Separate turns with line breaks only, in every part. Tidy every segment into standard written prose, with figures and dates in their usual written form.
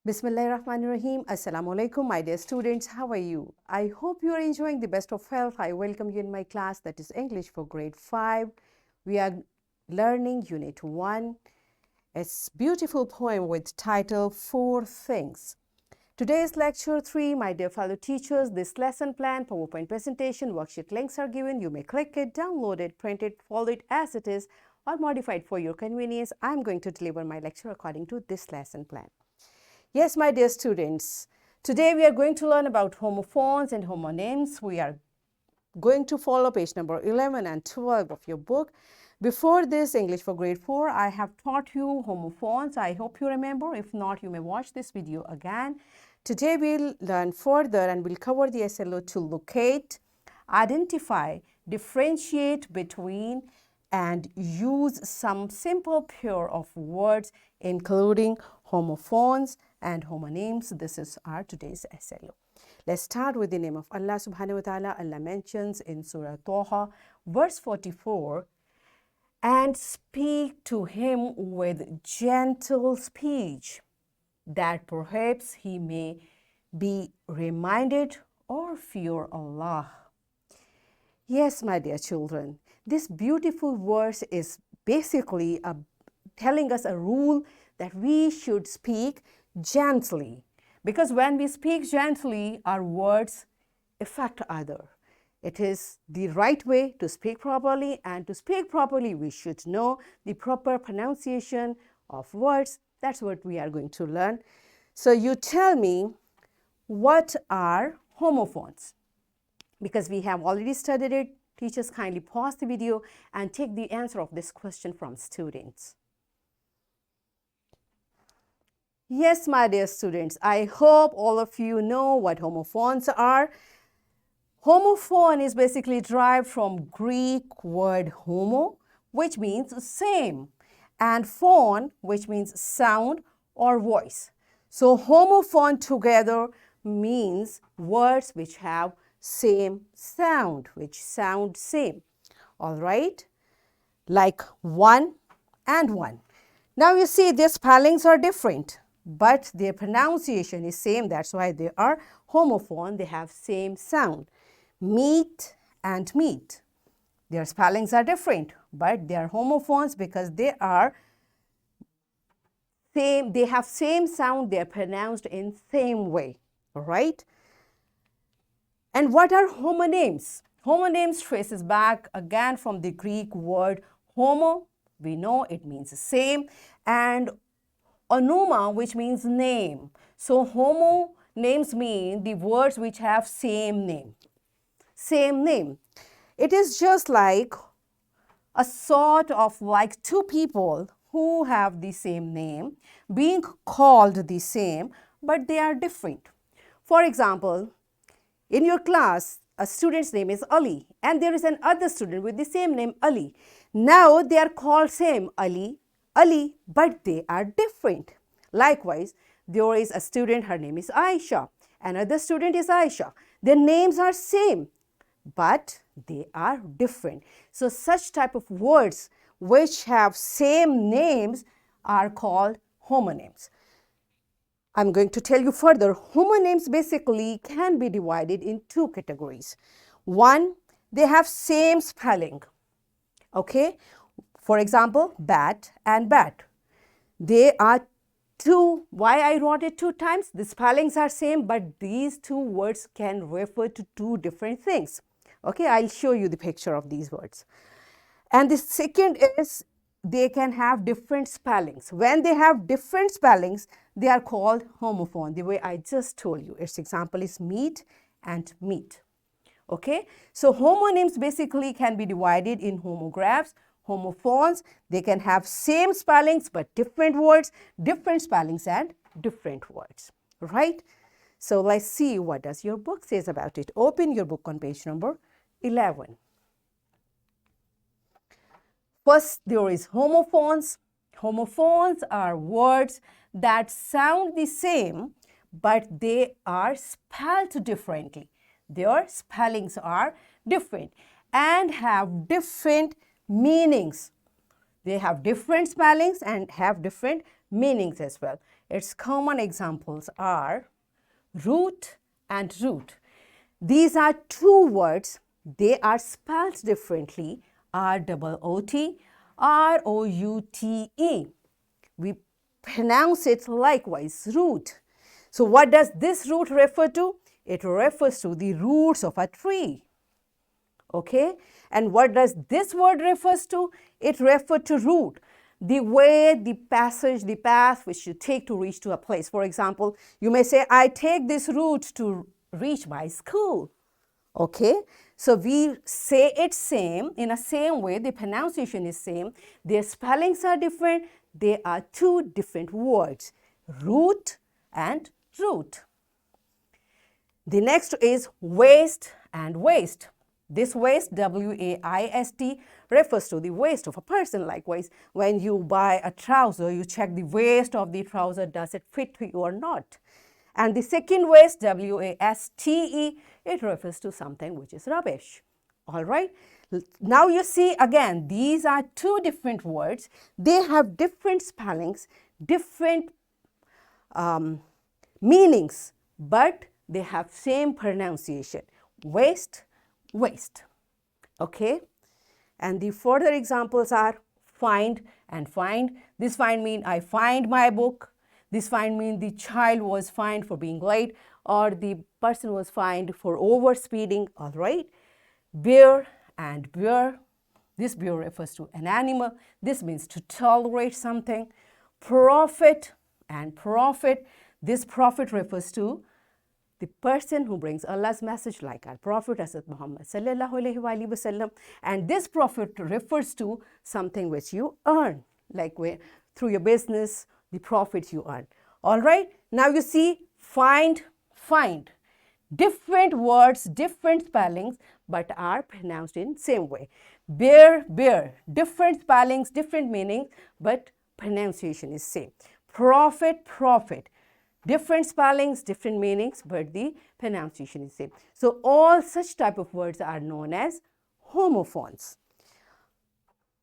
Bismillahirrahmanirrahim. Assalamu alaikum, my dear students. How are you? I hope you are enjoying the best of health. I welcome you in my class, that is English for grade 5. We are learning unit 1. It's beautiful poem with title 4 Things. Today's lecture 3, my dear fellow teachers. This lesson plan, PowerPoint presentation, worksheet links are given. You may click it, download it, print it, follow it as it is, or modify it for your convenience. I'm going to deliver my lecture according to this lesson plan. Yes, my dear students, today we are going to learn about homophones and homonyms. We are going to follow page number 11 and 12 of your book. Before this, English for grade 4, I have taught you homophones. I hope you remember. If not, you may watch this video again. Today we'll learn further and we'll cover the SLO to locate, identify, differentiate between, and use some simple pair of words including homophones and homonyms. This is our today's SLO. Let's start with the name of Allah subhanahu wa ta'ala. Allah mentions in Surah Taha, verse 44, and speak to him with gentle speech, that perhaps he may be reminded or fear Allah. Yes, my dear children, this beautiful verse is basically telling us a rule that we should speak gently, because when we speak gently, our words affect others. It is the right way to speak properly, and to speak properly, we should know the proper pronunciation of words. That's what we are going to learn. So you tell me, what are homophones? Because we have already studied it, teachers kindly pause the video and take the answer of this question from students. Yes, my dear students, I hope all of you know what homophones are. Homophone is basically derived from Greek word homo, which means same, and phone, which means sound or voice. So homophone together means words which have same sound, which sound same. All right, like one and one. Now you see their spellings are different, but their pronunciation is same. That's why they are homophone. They have same sound. Meat and meat. Their spellings are different, but they are homophones because they are same. They have same sound. They are pronounced in same way. All right. And what are homonyms? Homonyms traces back again from the Greek word homo. We know it means same, and onoma, which means name. So homonyms mean the words which have same name. Same name. It is just like a sort of like two people who have the same name being called the same, but they are different. For example, in your class, a student's name is Ali, and there is another student with the same name, Ali. Now they are called same, Ali, Ali, but they are different. Likewise, there is a student, her name is Aisha. Another student is Aisha. Their names are same, but they are different. So such type of words which have same names are called homonyms. I'm going to tell you further. Homonyms basically can be divided in two categories. One, they have same spelling. Okay, for example, bat and bat. They are two. Why I wrote it two times? The spellings are same, but these two words can refer to two different things. Okay, I'll show you the picture of these words. And the second is they can have different spellings. When they have different spellings, they are called homophone, the way I just told you. Its example is meat and meat. Okay, so homonyms basically can be divided in homographs, homophones. They can have same spellings but different words, different spellings and different words, right? So let's see what does your book says about it. Open your book on page number 11. First, there is homophones. Homophones are words that sound the same, but they are spelled differently. Their spellings are different and have different meanings. They have different spellings and have different meanings as well. Its common examples are root and root. These are two words. They are spelled differently. R-O-O-T, R-O-U-T-E. We pronounce it likewise, root. So what does this root refer to? It refers to the roots of a tree. Okay? And what does this word refers to? It refers to route. The way, the passage, the path which you take to reach to a place. For example, you may say, I take this route to reach my school. Okay? So we say it same, in a same way, the pronunciation is same. Their spellings are different. They are two different words, root and route. The next is waist and waist. This waist, W-A-I-S-T, refers to the waist of a person. Likewise, when you buy a trouser, you check the waist of the trouser, does it fit you or not? And the second waist, W-A-S-T-E, it refers to something which is rubbish. All right. Now you see again, these are two different words. They have different spellings, different meanings, but they have same pronunciation. Waist, waist. Okay. And the further examples are find and find. This find means I find my book. This find means the child was fined for being late, or the person was fined for overspeeding. All right. Bear and bear. This bear refers to an animal. This means to tolerate something. Prophet and prophet. This prophet refers to the person who brings Allah's message, like our Prophet Hazrat Muhammad sallallahu alaihi wasallam. And this prophet refers to something which you earn, like through your business, the profit you earn. All right. Now you see find, find. Different words, different spellings, but are pronounced in same way. Bear, bear. Different spellings, different meanings, but pronunciation is same. Prophet, prophet. Different spellings, different meanings, but the pronunciation is same. So all such type of words are known as homophones.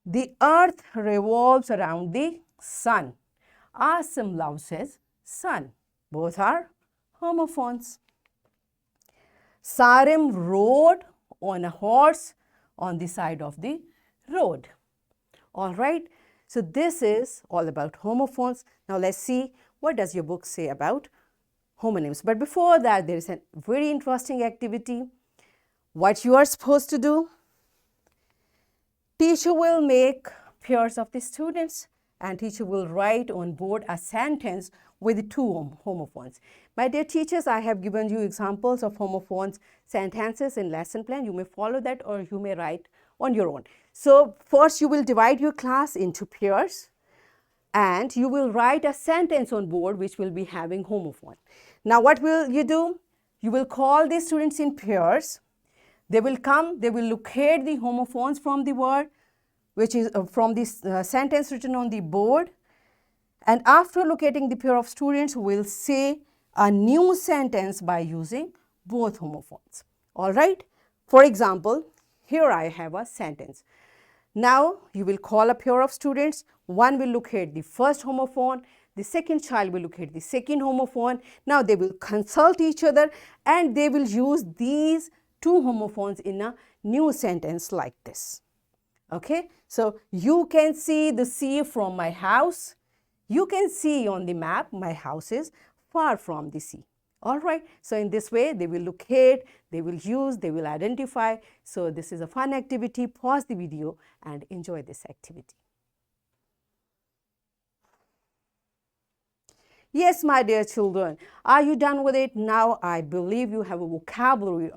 The earth revolves around the sun. Asim Love says sun. Both are homophones. Sarim rode on a horse on the side of the road. All right. So this is all about homophones. Now let's see, what does your book say about homonyms? But before that, there is a very interesting activity. What you are supposed to do? Teacher will make pairs of the students, and teacher will write on board a sentence with two homophones. My dear teachers, I have given you examples of homophones sentences in lesson plan. You may follow that, or you may write on your own. So first you will divide your class into pairs, and you will write a sentence on board which will be having homophone. Now what will you do? You will call the students in pairs. They will come, they will locate the homophones from the word, which is from this sentence written on the board. And after locating the pair of students, we will say a new sentence by using both homophones. All right. For example, here I have a sentence. Now you will call a pair of students. One will locate the first homophone. The second child will locate the second homophone. Now they will consult each other, and they will use these two homophones in a new sentence like this. Okay. So you can see the sea from my house. You can see on the map my house is far from the sea. All right. So in this way, they will locate, they will use, they will identify. So this is a fun activity. Pause the video and enjoy this activity. Yes, my dear children, are you done with it? Now I believe you have a vocabulary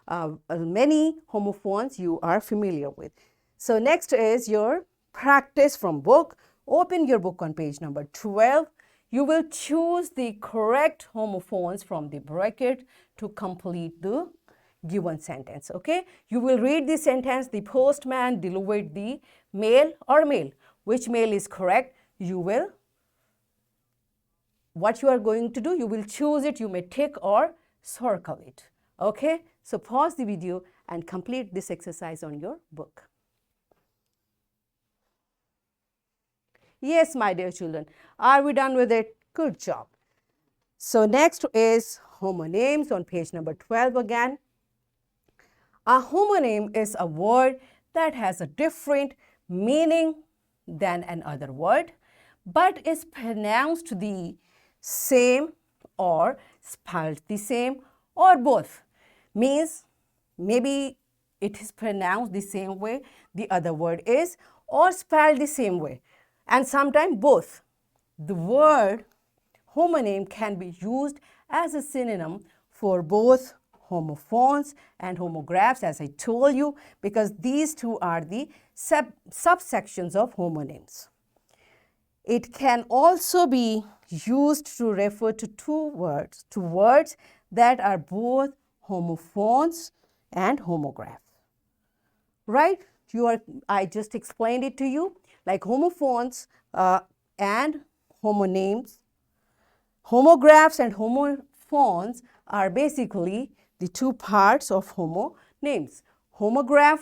of many homophones you are familiar with. So next is your practice from book. Open your book on page number 12. You will choose the correct homophones from the bracket to complete the given sentence. Okay. You will read the sentence. The postman delivered the mail or mail. Which mail is correct? What you are going to do, you will choose it. You may tick or circle it. Okay. So pause the video and complete this exercise on your book. Yes, my dear children, are we done with it? Good job. So next is homonyms on page number 12 again. A homonym is a word that has a different meaning than another word, but is pronounced the same or spelled the same or both. Means maybe it is pronounced the same way the other word is or spelled the same way, and sometimes both. The word homonym can be used as a synonym for both homophones and homographs, as I told you, because these two are the subsections of homonyms. It can also be used to refer to words that are both homophones and homographs. Right? I just explained it to you, like homophones and homonyms. Homographs and homophones are basically the two parts of homonyms. Homograph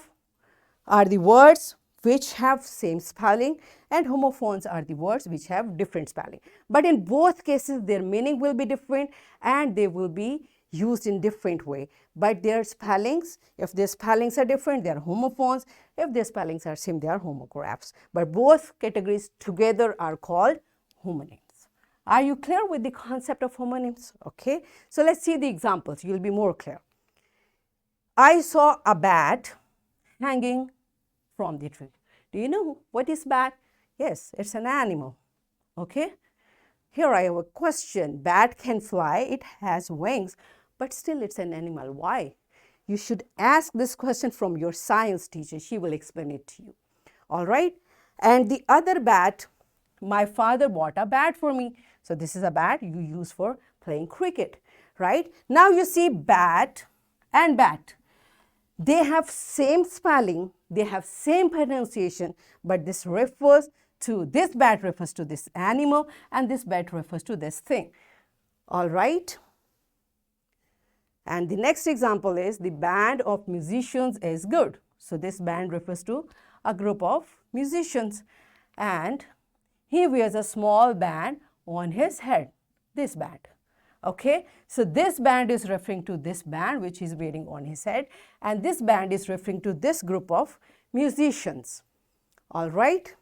are the words which have same spelling, and homophones are the words which have different spelling. But in both cases, their meaning will be different and they will be used in different way. But their spellings, if their spellings are different, they are homophones. If their spellings are same, they are homographs. But both categories together are called homonyms. Are you clear with the concept of homonyms? Okay. So let's see the examples. You'll be more clear. I saw a bat hanging from the tree. Do you know what is bat? Yes, it's an animal. Okay. Here I have a question. Bat can fly. It has wings, but still it's an animal. Why? You should ask this question from your science teacher. She will explain it to you. All right. And the other bat, my father bought a bat for me. So this is a bat you use for playing cricket, right? Now you see bat and bat. They have same spelling, they have same pronunciation, but this bat refers to this animal and this bat refers to this thing. All right? And the next example is the band of musicians is good. So this band refers to a group of musicians, and he wears a small band on his head, this band. Okay, so this band is referring to this band which is wearing on his head, and this band is referring to this group of musicians. All right.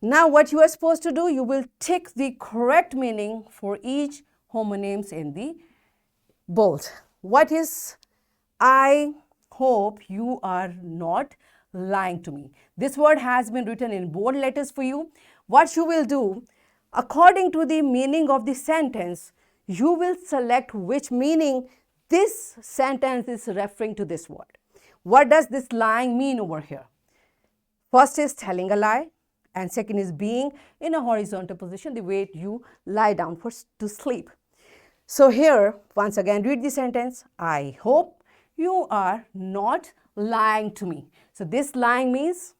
Now what you are supposed to do, you will tick the correct meaning for each homonyms in the bold. What is I hope you are not lying to me? This word has been written in bold letters for you. What you will do, according to the meaning of the sentence, you will select which meaning this sentence is referring to this word. What does this lying mean over here? First is telling a lie, and second is being in a horizontal position, the way you lie down to sleep. So here, once again, read the sentence. I hope you are not lying to me. So this lying means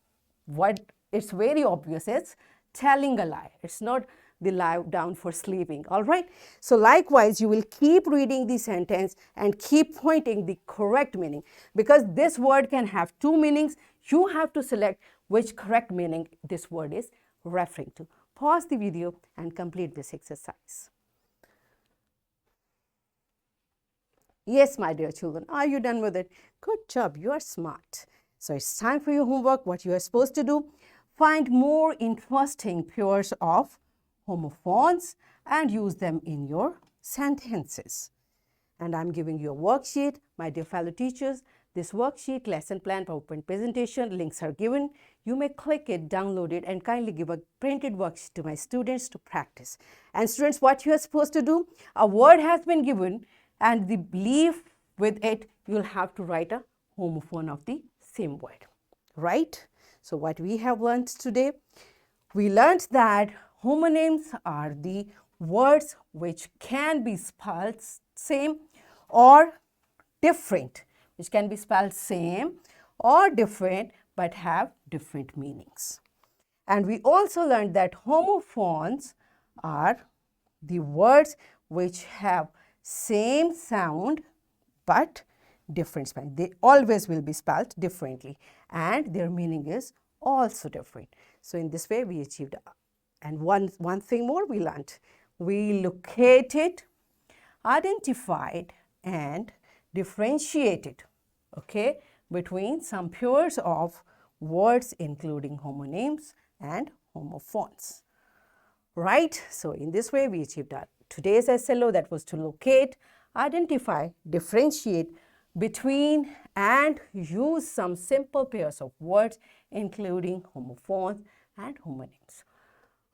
what? It's very obvious. It's telling a lie. It's not the lie down for sleeping. All right. So likewise, you will keep reading the sentence and keep pointing the correct meaning, because this word can have two meanings. You have to select which correct meaning this word is referring to. Pause the video and complete this exercise. Yes, my dear children, are you done with it? Good job. You are smart. So it's time for your homework. What you are supposed to do, find more interesting pairs of homophones and use them in your sentences. And I'm giving you a worksheet, my dear fellow teachers. This worksheet, lesson plan, PowerPoint presentation, links are given. You may click it, download it, and kindly give a printed worksheet to my students to practice. And students, what you are supposed to do, a word has been given, and the belief with it, you'll have to write a homophone of the same word, right? So what we have learned today, we learned that homonyms are the words which can be spelled same or different, which can be spelled same or different but have different meanings. And we also learned that homophones are the words which have same sound but different spelling. They always will be spelled differently and their meaning is also different. So in this way we achieved And one thing more we learned. We located, identified, and differentiated, okay, between some pairs of words including homonyms and homophones. Right? So in this way, we achieved our today's SLO, that was to locate, identify, differentiate between, and use some simple pairs of words including homophones and homonyms.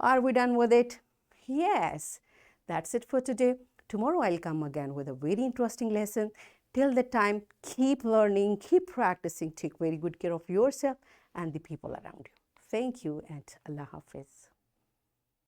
Are we done with it? Yes. That's it for today. Tomorrow I'll come again with a very interesting lesson. Till the time, keep learning, keep practicing, take very good care of yourself and the people around you. Thank you and Allah Hafiz.